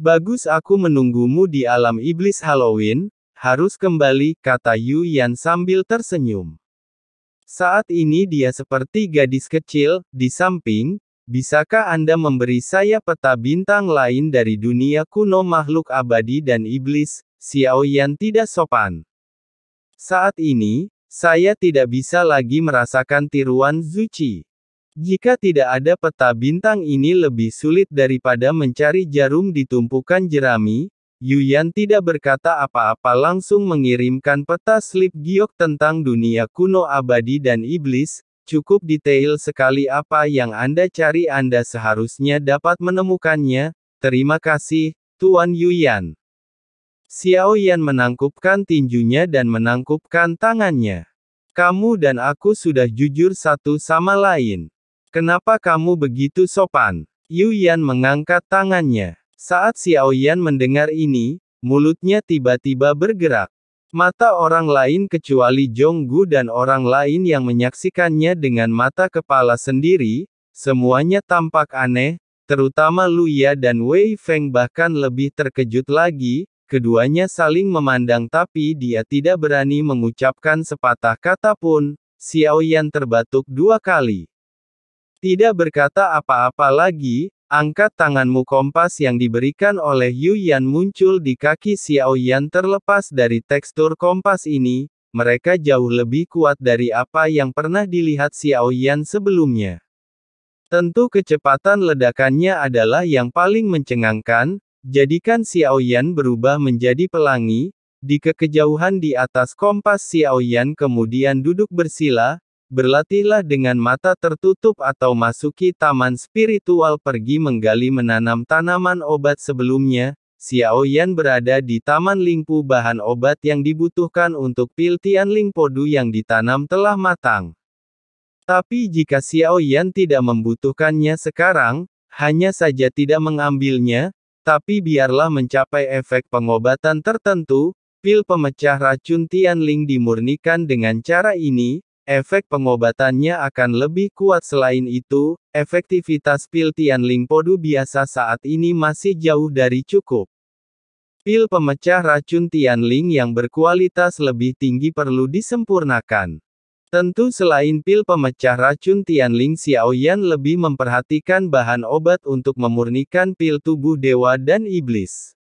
Bagus, aku menunggumu di alam iblis Halloween. Harus kembali, kata Yu Yan sambil tersenyum. Saat ini dia seperti gadis kecil. Di samping, bisakah Anda memberi saya peta bintang lain dari dunia kuno makhluk abadi dan iblis? Xiao Yan tidak sopan. Saat ini, saya tidak bisa lagi merasakan tiruan Zuci. Jika tidak ada peta bintang ini lebih sulit daripada mencari jarum di tumpukan jerami. Yu Yan tidak berkata apa-apa, langsung mengirimkan peta slip giok tentang dunia kuno abadi dan iblis. Cukup detail sekali apa yang Anda cari, Anda seharusnya dapat menemukannya. Terima kasih, Tuan Yu Yan. Xiao Yan menangkupkan tinjunya dan menangkupkan tangannya. Kamu dan aku sudah jujur satu sama lain. Kenapa kamu begitu sopan? Yu Yan mengangkat tangannya. Saat Xiao Yan mendengar ini, mulutnya tiba-tiba bergerak. Mata orang lain kecuali Zhonggu dan orang lain yang menyaksikannya dengan mata kepala sendiri, semuanya tampak aneh, terutama Luya dan Wei Feng bahkan lebih terkejut lagi. Keduanya saling memandang tapi dia tidak berani mengucapkan sepatah kata pun. Xiao Yan terbatuk 2 kali. Tidak berkata apa-apa lagi. Angkat tanganmu. Kompas yang diberikan oleh Yu Yan muncul di kaki Xiao Yan. Terlepas dari tekstur kompas ini, mereka jauh lebih kuat dari apa yang pernah dilihat Xiao Yan sebelumnya. Tentu kecepatan ledakannya adalah yang paling mencengangkan. Jadikan Xiao Yan berubah menjadi pelangi. Di kejauhan di atas kompas, Xiao Yan kemudian duduk bersila. Berlatihlah dengan mata tertutup atau masuki taman spiritual, pergi menggali menanam tanaman obat. Sebelumnya, Xiao Yan berada di Taman Lingpu. Bahan obat yang dibutuhkan untuk pil Tianling Podu yang ditanam telah matang. Tapi jika Xiao Yan tidak membutuhkannya sekarang, hanya saja tidak mengambilnya, tapi biarlah mencapai efek pengobatan tertentu, pil pemecah racun Tianling dimurnikan dengan cara ini. Efek pengobatannya akan lebih kuat. Selain itu, efektivitas pil Tianling Podu biasa saat ini masih jauh dari cukup. Pil pemecah racun Tianling yang berkualitas lebih tinggi perlu disempurnakan. Tentu selain pil pemecah racun Tianling, Xiao Yan lebih memperhatikan bahan obat untuk memurnikan pil tubuh dewa dan iblis.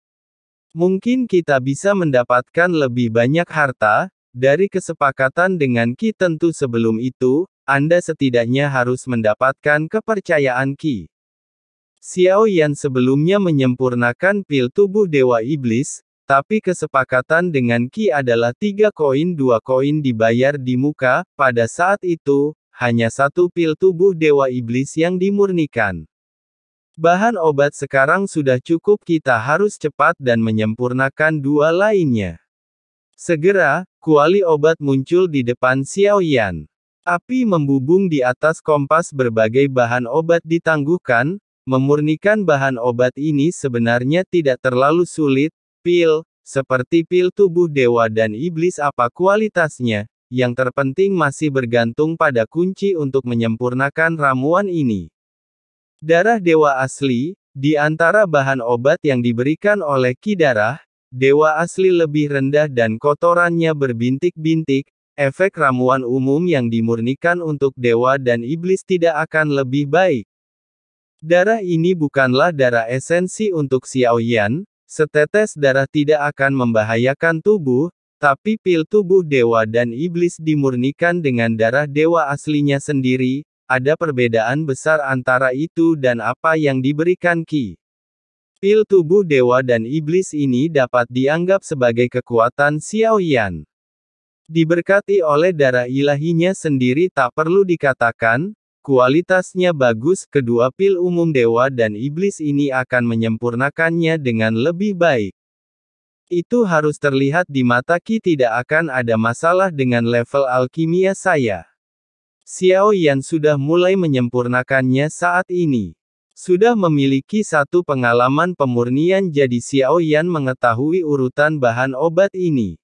Mungkin kita bisa mendapatkan lebih banyak harta dari kesepakatan dengan Qi. Tentu sebelum itu, Anda setidaknya harus mendapatkan kepercayaan Qi. Xiao Yan sebelumnya menyempurnakan pil tubuh dewa iblis, tapi kesepakatan dengan Qi adalah 3 koin. 2 koin dibayar di muka. Pada saat itu, hanya 1 pil tubuh dewa iblis yang dimurnikan. Bahan obat sekarang sudah cukup, kita harus cepat dan menyempurnakan 2 lainnya. Segera, kuali obat muncul di depan Xiao Yan. Api membubung di atas kompas, berbagai bahan obat ditangguhkan. Memurnikan bahan obat ini sebenarnya tidak terlalu sulit. Pil, seperti pil tubuh dewa dan iblis, apa kualitasnya, yang terpenting masih bergantung pada kunci untuk menyempurnakan ramuan ini. Darah dewa asli, di antara bahan obat yang diberikan oleh Qi, darah dewa asli lebih rendah dan kotorannya berbintik-bintik. Efek ramuan umum yang dimurnikan untuk dewa dan iblis tidak akan lebih baik. Darah ini bukanlah darah esensi untuk Xiao Yan. Setetes darah tidak akan membahayakan tubuh, tapi pil tubuh dewa dan iblis dimurnikan dengan darah dewa aslinya sendiri. Ada perbedaan besar antara itu dan apa yang diberikan Qi. Pil tubuh dewa dan iblis ini dapat dianggap sebagai kekuatan Xiao Yan. Diberkati oleh darah ilahinya sendiri, tak perlu dikatakan, kualitasnya bagus. Kedua pil umum dewa dan iblis ini akan menyempurnakannya dengan lebih baik. Itu harus terlihat di mata Qi. Tidak akan ada masalah dengan level alkimia saya. Xiao Yan sudah mulai menyempurnakannya saat ini. Sudah memiliki 1 pengalaman pemurnian, jadi Xiao Yan mengetahui urutan bahan obat ini.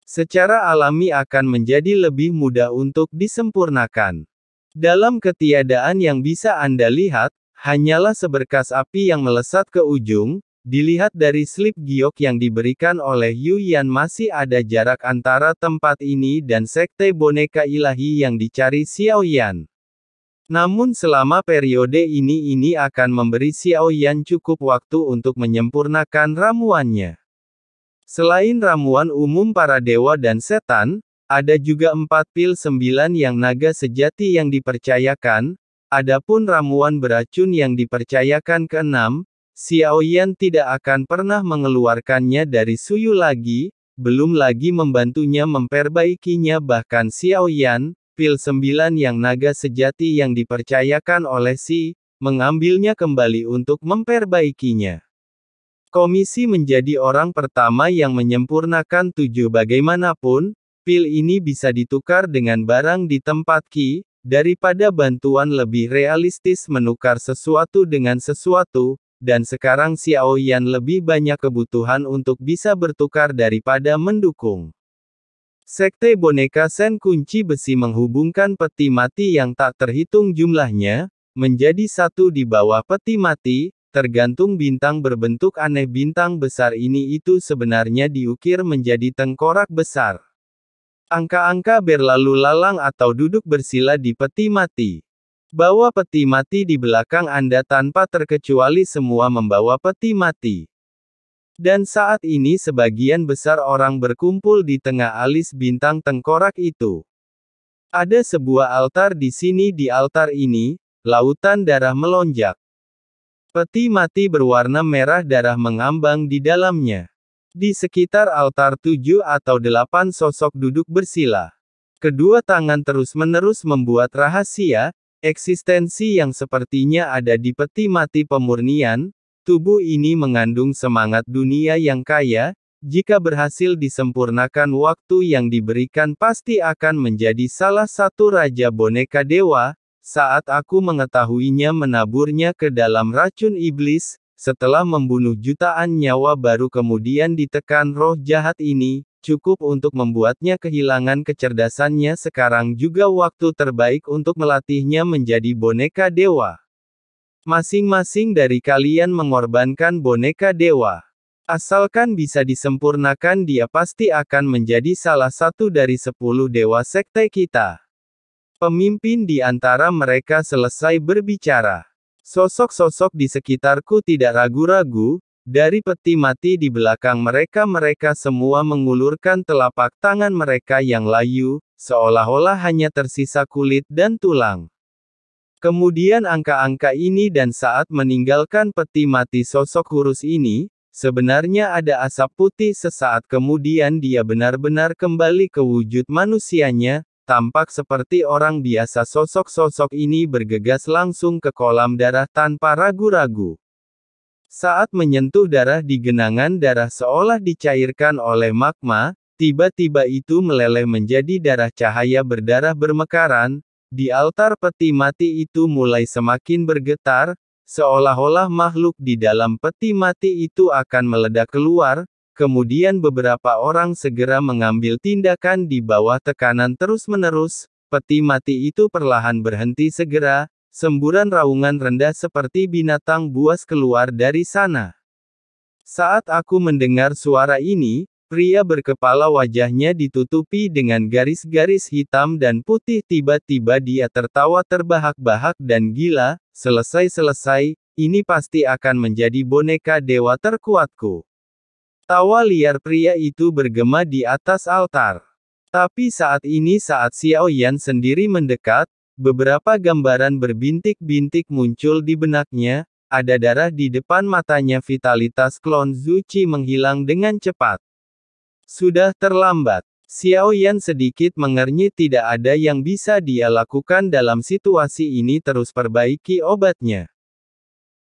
Secara alami akan menjadi lebih mudah untuk disempurnakan. Dalam ketiadaan yang bisa Anda lihat, hanyalah seberkas api yang melesat ke ujung. Dilihat dari slip giok yang diberikan oleh Yu Yan, masih ada jarak antara tempat ini dan sekte boneka ilahi yang dicari Xiao Yan. Namun selama periode ini akan memberi Xiao Yan cukup waktu untuk menyempurnakan ramuannya. Selain ramuan umum para dewa dan setan, ada juga 4 pil 9 yang naga sejati yang dipercayakan. Adapun ramuan beracun yang dipercayakan ke-6, Xiao Yan tidak akan pernah mengeluarkannya dari Suyu lagi, belum lagi membantunya memperbaikinya. Bahkan Xiao Yan, pil 9 yang naga sejati yang dipercayakan oleh Si, mengambilnya kembali untuk memperbaikinya. Komisi menjadi orang pertama yang menyempurnakan 7. Bagaimanapun, pil ini bisa ditukar dengan barang di tempat Ki, daripada bantuan lebih realistis menukar sesuatu dengan sesuatu. Dan sekarang Xiao Yan lebih banyak kebutuhan untuk bisa bertukar daripada mendukung. Sekte boneka Sen kunci besi menghubungkan peti mati yang tak terhitung jumlahnya, menjadi satu di bawah peti mati, tergantung bintang berbentuk aneh. Bintang besar ini itu sebenarnya diukir menjadi tengkorak besar. Angka-angka berlalu lalang atau duduk bersila di peti mati. Bawa peti mati di belakang Anda tanpa terkecuali semua membawa peti mati. Dan saat ini sebagian besar orang berkumpul di tengah alis bintang tengkorak itu. Ada sebuah altar di sini. Di altar ini, lautan darah melonjak. Peti mati berwarna merah darah mengambang di dalamnya. Di sekitar altar 7 atau 8 sosok duduk bersila. Kedua tangan terus-menerus membuat rahasia, eksistensi yang sepertinya ada di peti mati pemurnian. Tubuh ini mengandung semangat dunia yang kaya, jika berhasil disempurnakan waktu yang diberikan pasti akan menjadi salah satu raja boneka dewa. Saat aku mengetahuinya menaburnya ke dalam racun iblis, setelah membunuh jutaan nyawa baru kemudian ditekan roh jahat ini, cukup untuk membuatnya kehilangan kecerdasannya. Sekarang juga waktu terbaik untuk melatihnya menjadi boneka dewa. Masing-masing dari kalian mengorbankan boneka dewa. Asalkan bisa disempurnakan, dia pasti akan menjadi salah satu dari 10 dewa sekte kita. Pemimpin di antara mereka selesai berbicara. Sosok-sosok di sekitarku tidak ragu-ragu. Dari peti mati di belakang mereka, mereka semua mengulurkan telapak tangan mereka yang layu, seolah-olah hanya tersisa kulit dan tulang. Kemudian angka-angka ini, dan saat meninggalkan peti mati sosok kurus ini, sebenarnya ada asap putih. Sesaat kemudian dia benar-benar kembali ke wujud manusianya, tampak seperti orang biasa. Sosok-sosok ini bergegas langsung ke kolam darah tanpa ragu-ragu. Saat menyentuh darah di genangan darah seolah dicairkan oleh magma, tiba-tiba itu meleleh menjadi darah. Cahaya berdarah bermekaran, di altar peti mati itu mulai semakin bergetar, seolah-olah makhluk di dalam peti mati itu akan meledak keluar. Kemudian beberapa orang segera mengambil tindakan di bawah tekanan terus-menerus, peti mati itu perlahan berhenti. Segera, semburan raungan rendah seperti binatang buas keluar dari sana. Saat aku mendengar suara ini, pria berkepala wajahnya ditutupi dengan garis-garis hitam dan putih. Tiba-tiba dia tertawa terbahak-bahak dan gila. Selesai, ini pasti akan menjadi boneka dewa terkuatku. Tawa liar pria itu bergema di atas altar. Tapi saat ini saat Xiao Yan sendiri mendekat, beberapa gambaran berbintik-bintik muncul di benaknya, ada darah di depan matanya. Vitalitas klon Zuci menghilang dengan cepat. Sudah terlambat. Xiao Yan sedikit mengernyit. Tidak ada yang bisa dia lakukan dalam situasi ini. Terus perbaiki obatnya.